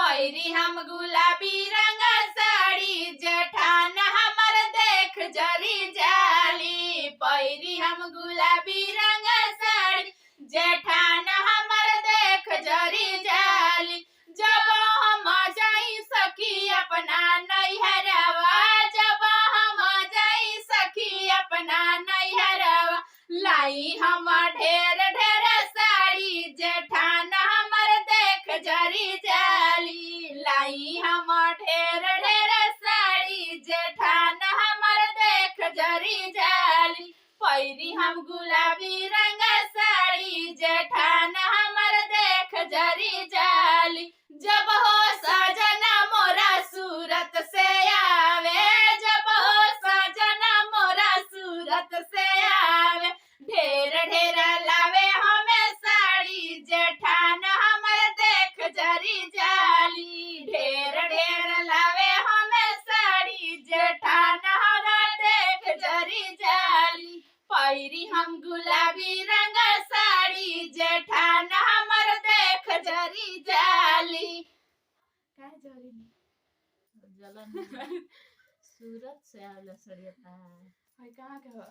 पैरी हम गुलाबी रंग साड़ी जेठान हमर देख जरी जाली। पैरी हम गुलाबी रंग साड़ी जेठान हमर देख जरी जाली। जब हम जाई सखी अपना नैहरवा, जब हम जाई सखी अपना नैहरवा, लाई हम ढेर ढेर साड़ी जेठान हमर देख जरी जाली। लाई हम ढेर ढेर साड़ी जेठान हमर देख जरी जाली। पैरी हम गुलाबी रंग साड़ी जेठान हमर देख जरी जाली। जब हो सजना मोरा सूरत से आवे, जब हो सजना मोरा सूरत से आवे, ढेर ढेर लावे हमें साड़ी जेठान हमर देख जरी जाली। ढेर ढेर लावे हमें साड़ी जेठान हमर देख जरी जाली। पैरी हम गुलाबी रंग साड़ी जेठान हमर देख जरी जाली। काय जरी जलन सूरत से आवेला सड़ियता है कहाँ के हो